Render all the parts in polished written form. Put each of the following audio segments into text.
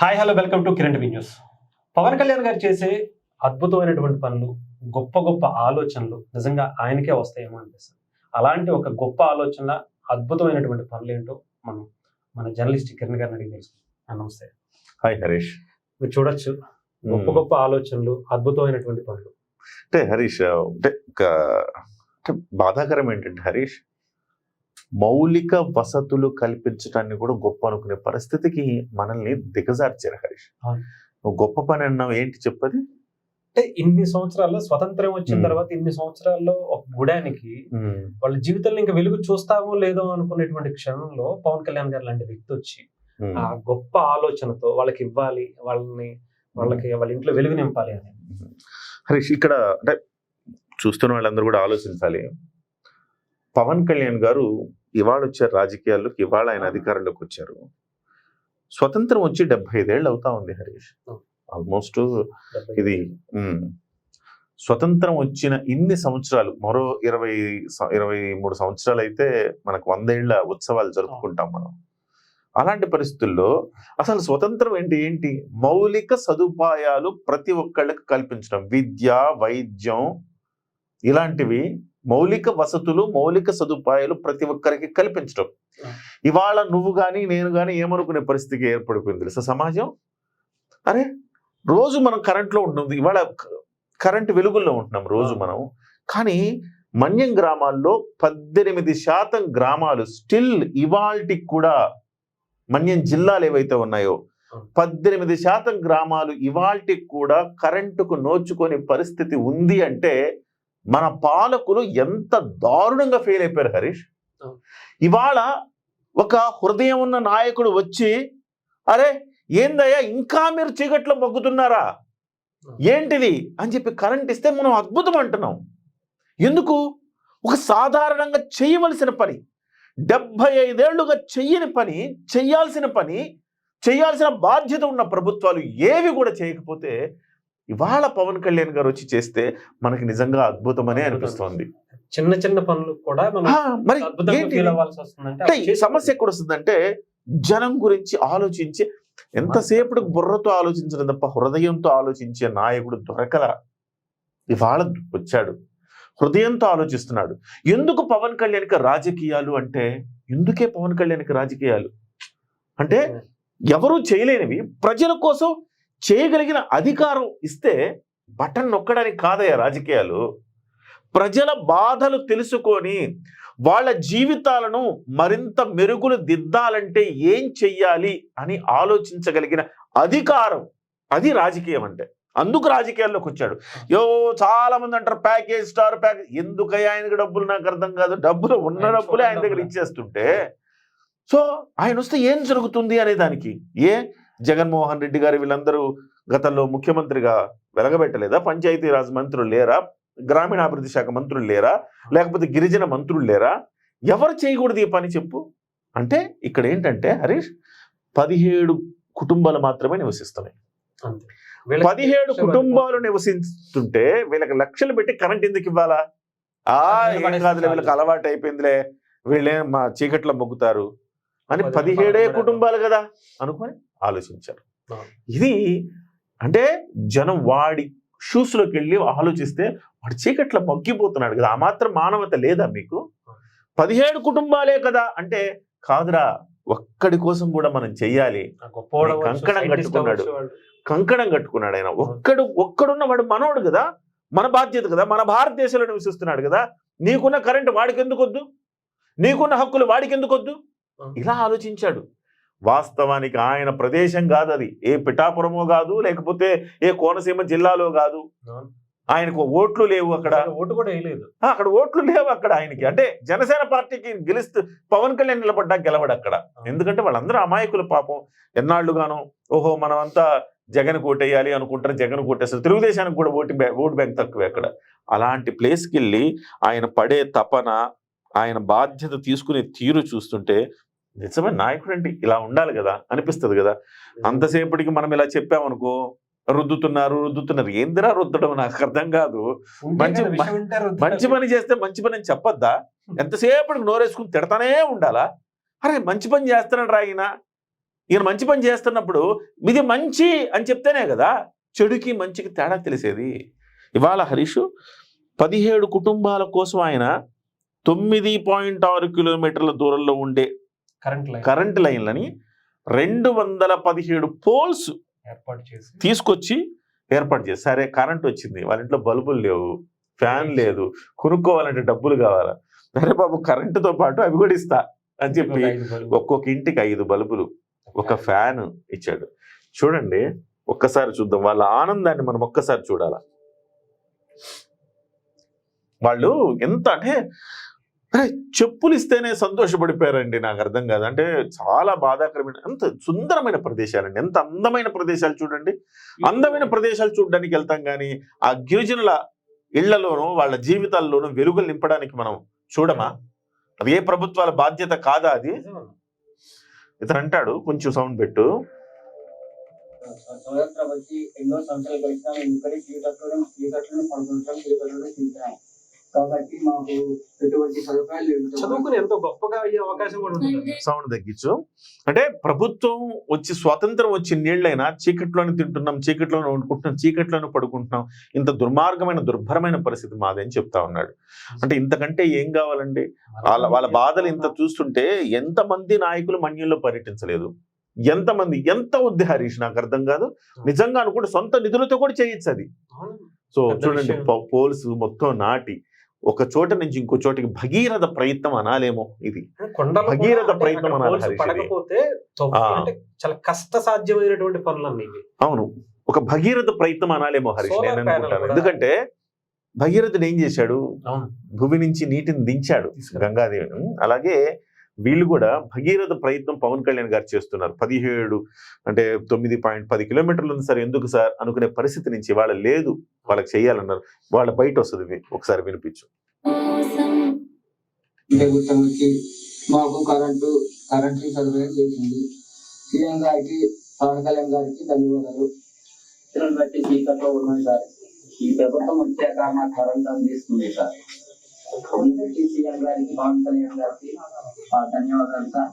Hi hello welcome to Kiran TV news. Pavan Kalyan గారు చేసే అద్భుతమైనటువంటి పనులు, గొప్ప గొప్ప ఆలోచనలు నిజంగా ఆయనకే వస్తాయేమో అనిపిస్తుంది. అలాంటి ఒక గొప్ప ఆలోచనల అద్భుతమైనటువంటి పనులేంటో మనం మన జర్నలిస్ట్ కిరణ్ గారిని అడిగి తెలుసుకుందాం. నమస్తే. హాయ్ హరీష్. మీరు చూడొచ్చు గొప్ప గొప్ప ఆలోచనలు, అద్భుతమైనటువంటి పనులు. అంటే హరీష్ అంటే బాధాకరం ఏంటంటే హరీష్, మౌలిక వసతులు కల్పించడాన్ని కూడా గొప్ప అనుకునే పరిస్థితికి మనల్ని దిగజార్చారు హరీష్. నువ్వు గొప్ప పని అన్నావు, ఏంటి చెప్పది? అంటే ఇన్ని సంవత్సరాల్లో స్వతంత్రం వచ్చిన తర్వాత ఇన్ని సంవత్సరాల్లో ఒక గుడానికి వాళ్ళ జీవితంలో ఇంకా వెలుగు చూస్తామో లేదో అనుకునేటువంటి క్షణంలో పవన్ కళ్యాణ్ గారు లాంటి వ్యక్తి వచ్చి ఆ గొప్ప ఆలోచనతో వాళ్ళకి ఇవ్వాలి, వాళ్ళకి వాళ్ళ ఇంట్లో వెలుగు నింపాలి అని. హరీష్, ఇక్కడ అంటే చూస్తున్న వాళ్ళందరూ కూడా ఆలోచించాలి. పవన్ కళ్యాణ్ గారు ఇవాళ వచ్చారు రాజకీయాల్లోకి, ఇవాళ ఆయన అధికారంలోకి వచ్చారు. స్వతంత్రం వచ్చి 75 ఏళ్ళు అవుతా ఉంది హరీష్. ఆల్మోస్ట్ ఇది స్వతంత్రం వచ్చిన ఇన్ని సంవత్సరాలు, మరో 23 సంవత్సరాలు అయితే మనకు 100 ఏళ్ల ఉత్సవాలు జరుపుకుంటాం మనం. అలాంటి పరిస్థితుల్లో అసలు స్వతంత్రం ఏంటి? మౌలిక సదుపాయాలు ప్రతి ఒక్కళ్ళకి కల్పించడం, విద్య, వైద్యం, ఇలాంటివి మౌలిక వసతులు, మౌలిక సదుపాయాలు ప్రతి ఒక్కరికి కల్పించడం. ఇవాళ నువ్వు కానీ నేను కానీ ఏమనుకునే పరిస్థితికి ఏర్పడిపోయింది తెలుసా సమాజం? అరే రోజు మనం కరెంట్లో ఉంటుంది, ఇవాళ కరెంటు వెలుగుల్లో ఉంటున్నాం రోజు మనం. కానీ మన్యం గ్రామాల్లో 18% గ్రామాలు స్టిల్ ఇవాల్టికి కూడా, మన్యం జిల్లాలు ఏవైతే ఉన్నాయో 18% గ్రామాలు ఇవాల్టికి కూడా కరెంటుకు నోచుకొని పరిస్థితి ఉంది అంటే మన పాలకులు ఎంత దారుణంగా ఫెయిల్ అయిపోయారు హరీష్. ఇవాళ ఒక హృదయం ఉన్న నాయకుడు వచ్చి, అరే ఏందయ్యా ఇంకా మీరు చీకట్లో మొగ్గుతున్నారా, ఏంటిది అని చెప్పి కరెంట్ ఇస్తే మనం అద్భుతం అంటున్నాం. ఎందుకు? ఒక సాధారణంగా చేయవలసిన పని, 75 ఏళ్లుగా చెయ్యని పని, చేయాల్సిన బాధ్యత ఉన్న ప్రభుత్వాలు ఏవి కూడా చేయకపోతే ఇవాళ పవన్ కళ్యాణ్ గారు వచ్చి చేస్తే మనకి నిజంగా అద్భుతమనే అనిపిస్తోంది. చిన్న చిన్న పనులు కూడా మరి సమస్య ఎక్కడ వస్తుందంటే, జనం గురించి ఆలోచించి ఎంతసేపటికి బుర్రతో ఆలోచించడం తప్ప హృదయంతో ఆలోచించే నాయకుడు దొరకల. ఇవాళ వచ్చాడు, హృదయంతో ఆలోచిస్తున్నాడు. ఎందుకు పవన్ కళ్యాణ్కి రాజకీయాలు అంటే, ఎందుకే పవన్ కళ్యాణ్కి రాజకీయాలు అంటే, ఎవరూ చేయలేనివి ప్రజల కోసం చేయగలిగిన అధికారం ఇస్తే బటన్ నొక్కడానికి కాదయ్యా రాజకీయాలు. ప్రజల బాధలు తెలుసుకొని వాళ్ళ జీవితాలను మరింత మెరుగులు దిద్దాలంటే ఏం చెయ్యాలి అని ఆలోచించగలిగిన అధికారం, అది రాజకీయం అంటే. అందుకు రాజకీయాల్లోకి వచ్చాడు. చాలా మంది అంటారు ప్యాకేజ్ స్టార్ ప్యాకేజ్. ఎందుకయ్యా ఆయనకి డబ్బులు? నాకు అర్థం కాదు. డబ్బులు ఉన్న డబ్బులే ఆయన దగ్గర ఇచ్చేస్తుంటే సో ఆయన వస్తే ఏం జరుగుతుంది అనే దానికి జగన్మోహన్ రెడ్డి గారు వీళ్ళందరూ గతంలో ముఖ్యమంత్రిగా వెలగబెట్టలేదా? పంచాయతీరాజ్ మంత్రులు లేరా? గ్రామీణాభివృద్ధి శాఖ మంత్రులు లేరా? లేకపోతే గిరిజన మంత్రులు లేరా? ఎవరు చేయకూడదు ఈ పని చెప్పు? అంటే ఇక్కడ ఏంటంటే హరీష్, 17 కుటుంబాలు మాత్రమే నివసిస్తున్నాయి. 17 కుటుంబాలు నివసిస్తుంటే వీళ్ళకి లక్షలు పెట్టి కరెంట్ ఎందుకు ఇవ్వాలా? ఏం కాదులే, వీళ్ళకి అలవాటు అయిపోయిందిలే, వీళ్ళే మా చీకట్లో మొగ్గుతారు అని 17 కుటుంబాలు కదా అనుకొని ఆలోచించారు. ఇది అంటే జనం వాడి షూస్లోకి వెళ్ళి ఆలోచిస్తే వాడు చీకట్లో మొగ్గిపోతున్నాడు కదా, ఆ మాత్రం మానవత లేదా మీకు? 17 కుటుంబాలే కదా అంటే, కాదురా ఒక్కడి కోసం కూడా మనం చెయ్యాలి. కంకణం కట్టుకున్నాడు ఆయన. ఒక్కడున్న వాడు మనోడు కదా, మన బాధ్యత కదా, మన భారతదేశంలో నివసిస్తున్నాడు కదా. నీకున్న కరెంటు వాడికి ఎందుకు వద్దు? నీకున్న హక్కులు వాడికి ఎందుకు వద్దు? ఇలా ఆలోచించాడు. వాస్తవానికి ఆయన ప్రదేశం కాదు అది, ఏ పిఠాపురమో కాదు, లేకపోతే ఏ కోనసీమ జిల్లాలో కాదు. ఆయనకు ఓట్లు లేవు అక్కడ, ఓటు కూడా వేయలేదు అక్కడ, ఓట్లు లేవు అక్కడ ఆయనకి. అంటే జనసేన పార్టీకి గెలుస్తూ పవన్ కళ్యాణ్ నిలబడ్డా గెలవడు అక్కడ. ఎందుకంటే వాళ్ళందరూ అమాయకులు పాపం. ఎన్నాళ్ళుగానో ఓహో మనమంతా జగన్ కోటేయాలి అనుకుంటారు, జగన్ కోటేస్తారు. తెలుగుదేశానికి కూడా ఓటు బ్యాంక్ తక్కువే అక్కడ. అలాంటి ప్లేస్కి వెళ్ళి ఆయన పడే తపన, ఆయన బాధ్యత తీసుకునే తీరు చూస్తుంటే నిజమైన నాయకుడు అంటే ఇలా ఉండాలి కదా అనిపిస్తుంది కదా. అంతసేపటికి మనం ఇలా చెప్పామనుకో, రుద్దుతున్నారు. ఏందిరా రుద్దడం? నాకు అర్థం కాదు. మంచి పని చేస్తే మంచి పని అని చెప్పొద్దా? ఎంతసేపటికి నోరేసుకుని తిడతానే ఉండాలా? అరే మంచి పని చేస్తున్నాడు రా ఆయన, ఈయన మంచి పని చేస్తున్నప్పుడు ఇది మంచి అని చెప్తేనే కదా చెడుకి మంచికి తేడా తెలిసేది. ఇవాళ హరీష్ 17 కుటుంబాల కోసం ఆయన 9.6 కిలోమీటర్ల దూరంలో ఉండే కరెంట్ లైన్లని 217 పోల్స్ తీసుకొచ్చి ఏర్పాటు చేసి, సరే కరెంట్ వచ్చింది, వాళ్ళ ఇంట్లో బల్బులు లేవు, ఫ్యాన్ లేదు, కొనుక్కోవాలంటే డబ్బులు కావాలా, సరే బాబు కరెంటుతో పాటు అవి కూడా ఇస్తా అని చెప్పి ఒక్కొక్క ఇంటికి 5 బల్బులు, ఒక ఫ్యాన్ ఇచ్చాడు. చూడండి, ఒక్కసారి చూద్దాం వాళ్ళ ఆనందాన్ని. మనం ఒక్కసారి చూడాల. వాళ్ళు ఎంత అంటే చెప్పులు ఇస్తేనే సంతోషపడిపోయారండి. నాకు అర్థం కాదు. అంటే చాలా బాధాకరమైన, ఎంత సుందరమైన ప్రదేశాలండి, ఎంత అందమైన ప్రదేశాలు చూడండి. అందమైన ప్రదేశాలు చూడడానికి వెళ్తాం కానీ ఆ గిరిజనుల ఇళ్లలోనూ వాళ్ళ జీవితాల్లోనూ వెలుగులు నింపడానికి మనం చూడమా? అది ఏ ప్రభుత్వాల బాధ్యత కాదా? అది ఇతను అంటాడు, కొంచెం సౌండ్ పెట్టు. ఎన్నో సంవత్సరాలు గడిచినా మేము ఇక్కడే చీకట్లను పడుకుంటాం, కాబట్టి మాకు ఎటువంటి సదుపాయాలు చదువుకుని ఎంతో గొప్పగా అయ్యే అవకాశం కూడా ఉంటుంది. సౌండ్ తగ్గించు. అంటే ప్రభుత్వం వచ్చి స్వాతంత్రం వచ్చి నీళ్ళైనా చీకట్లోనే తింటున్నాం, చీకట్లోనే వండుకుంటున్నాం, చీకట్లోనే పడుకుంటున్నాం, ఇంత దుర్మార్గమైన దుర్భరమైన పరిస్థితి మాదని చెప్తా ఉన్నాడు. అంటే ఇంతకంటే ఏం కావాలండి? వాళ్ళ బాధలు ఇంత చూస్తుంటే ఎంతమంది నాయకులు మన్యంలో పర్యటించలేదు, ఎంతమంది, ఎంత వద్దు హరీష్, నాకు అర్థం కాదు. నిజంగా అనుకుంటే సొంత నిధులతో కూడా చేయొచ్చు అది. సో చూడండి, పోల్స్ మొత్తం నాటి ఒక చోట నుంచి ఇంకో చోటికి భగీరథ ప్రయత్నం అనాలేమో. ఇది భగీరథ ప్రయత్నం అనాలి. చాలా కష్ట సాధ్యమైనటువంటి పనులన్నీ. అవును, ఒక భగీరథ ప్రయత్నం అనాలేమో హరీష్, నేను అనుకుంటాను. ఎందుకంటే భగీరథుడు ఏం చేశాడు? భూమి నుంచి నీటిని దించాడు గంగాదేవిని. అలాగే వీళ్ళు కూడా భగీరథ ప్రయత్నం పవన్ కళ్యాణ్ గారు చేస్తున్నారు. 17 అంటే 9.10 కిలోమీటర్లు ఉంది సార్, ఎందుకు సార్ అనుకునే పరిస్థితి నుంచి వాళ్ళ లేదు, వాళ్ళకి చెయ్యాలన్నారు. వాళ్ళ బయట వస్తుంది, ఒకసారి వినిపించు. మాకు కరెంటు సదుపాయం చేసింది. సీఎం గారికి, పవన్ కళ్యాణ్ గారికి ధన్యవాదాలు. బట్టి చీకట్లో ఉన్నాయి సార్. ఈ ప్రభుత్వం వచ్చాక మాకు కరెంట్ అందిస్తుంది సార్. సీఎం గారికి, పవన్ కళ్యాణ్ గారికి ధన్యవాదాలు సార్.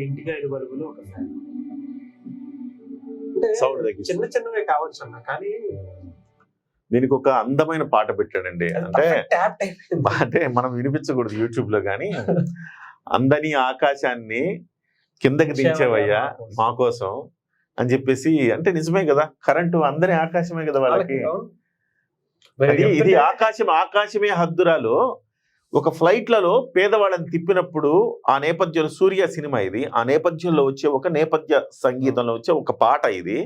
ఇంటికి 5 బల్బులు, ఒక ఫ్యాన్. చిన్న చిన్నవే కావచ్చు అన్న, కానీ దీనికి ఒక అందమైన పాట పెట్టాడండి. అంటే మనం వినిపించకూడదు యూట్యూబ్ లో, కానీ అందని ఆకాశాన్ని కిందకి దించేవయ్యా మా కోసం అని చెప్పేసి. అంటే నిజమే కదా, కరెంటు అందరి ఆకాశమే కదా వాళ్ళకి. ఇది ఆకాశమే హద్దురాలో ఒక ఫ్లైట్లలో పేదవాళ్ళని తిప్పినప్పుడు ఆ నేపథ్యంలో, సూర్య సినిమా ఇది, ఆ నేపథ్యంలో వచ్చే ఒక నేపథ్య సంగీతంలో వచ్చే ఒక పాట ఇది.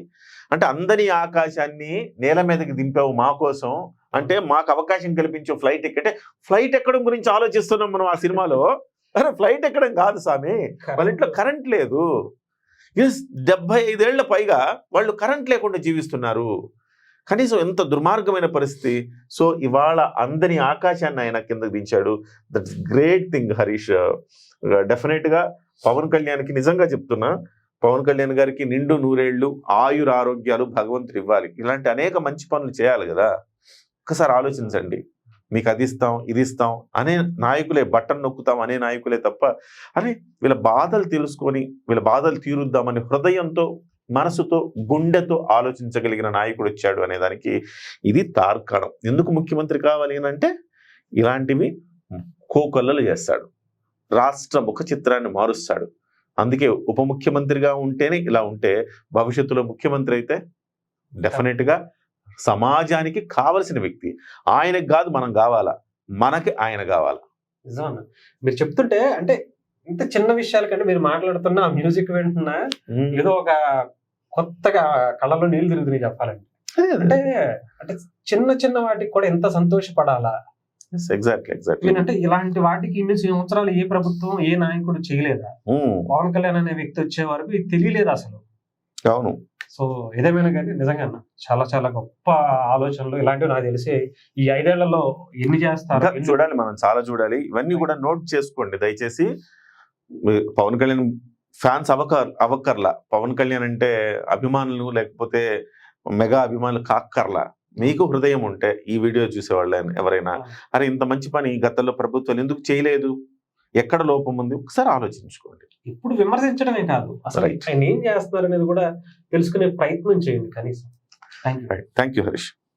అంటే అందరి ఆకాశాన్ని నేల మీదకి దింపావు మా కోసం, అంటే మాకు అవకాశం కల్పించే ఫ్లైట్ ఎక్కడే. ఫ్లైట్ ఎక్కడం గురించి ఆలోచిస్తున్నాం మనం ఆ సినిమాలో. అరే ఫ్లైట్ ఎక్కడం కాదు స్వామి, వాళ్ళ ఇంట్లో కరెంట్ లేదు. 75 ఏళ్ల పైగా వాళ్ళు కరెంట్ లేకుండా జీవిస్తున్నారు. కనీసం ఎంత దుర్మార్గమైన పరిస్థితి. సో ఇవాళ అందరి ఆకాశాన్ని ఆయన కిందకి దించాడు. That's great thing Harish. Definite గా పవన్ కళ్యాణ్కి, నిజంగా చెప్తున్నా, పవన్ కళ్యాణ్ గారికి నిండు 100 ఏళ్ళు ఆయుర ఆరోగ్యాలు భగవంతుడు ఇవ్వాలి. ఇలాంటి అనేక మంచి పనులు చేయాలి కదా. ఒక్కసారి ఆలోచించండి. మీకు అది ఇస్తాం, ఇది ఇస్తాం అనే నాయకులే, బట్టన్ నొక్కుతాం అనే నాయకులే తప్ప, అరే వీళ్ళ బాధలు తెలుసుకొని వీళ్ళ బాధలు తీరుద్దామని హృదయంతో, మనసుతో, గుండెతో ఆలోచించగలిగిన నాయకుడు వచ్చాడు అనేదానికి ఇది తార్కాణం. ఎందుకు ముఖ్యమంత్రి కావాలి అంటే ఇలాంటివి కోకొల్లలు చేస్తాడు, రాష్ట్ర ముఖ చిత్రాన్ని మారుస్తాడు. అందుకే ఉప ముఖ్యమంత్రిగా ఉంటేనే ఇలా ఉంటే, భవిష్యత్తులో ముఖ్యమంత్రి అయితే డెఫినెట్ గా సమాజానికి కావలసిన వ్యక్తి. ఆయనకు కాదు మనం కావాలా, మనకి ఆయన కావాలా. నిజమన్నా మీరు చెప్తుంటే, అంటే ఇంత చిన్న విషయాల కంటే మీరు మాట్లాడుతున్న ఆ మ్యూజిక్ వింటున్నా ఏదో ఒక కొత్తగా కళ్ళలో నీళ్లు తిరుగుతున్నాయి చెప్పాలంటే. అంటే అంటే చిన్న చిన్న వాటికి కూడా ఎంత సంతోషపడాలా. ఎగ్జాక్ట్లీ. అంటే ఇలాంటి వాటికి ఇన్ని సంవత్సరాలు ఏ ప్రభుత్వం, ఏ నాయకుడు చేయలేదా? పవన్ కళ్యాణ్ అనే వ్యక్తి వచ్చే వరకు ఇది తెలియలేదు అసలు. అవును. సో ఏదేమైనా కానీ నిజంగా చాలా చాలా గొప్ప ఆలోచనలు ఇలాంటివి నాకు తెలిసి ఈ 5 ఏళ్లలో ఎన్ని చేస్తారు చూడాలి, మనం చాలా చూడాలి. ఇవన్నీ కూడా నోట్ చేసుకోండి దయచేసి. పవన్ కళ్యాణ్ ఫ్యాన్స్ అవక్కర్లా. పవన్ కళ్యాణ్ అంటే అభిమానులు లేకపోతే మెగా అభిమానులు కాక్కర్లా. మీకు హృదయం ఉంటే ఈ వీడియో చూసేవాళ్ళు ఎవరైనా, అరే ఇంత మంచి పని గతంలో ప్రభుత్వాలు ఎందుకు చేయలేదు, ఎక్కడ లోపం ఉంది ఒకసారి ఆలోచించుకోండి. ఇప్పుడు విమర్శించడమే కాదు, అసలు Right. ఆయన ఏం చేస్తున్నారు అనేది కూడా తెలుసుకునే ప్రయత్నం చేయండి కనీసం. Thank you. Thank you Harish.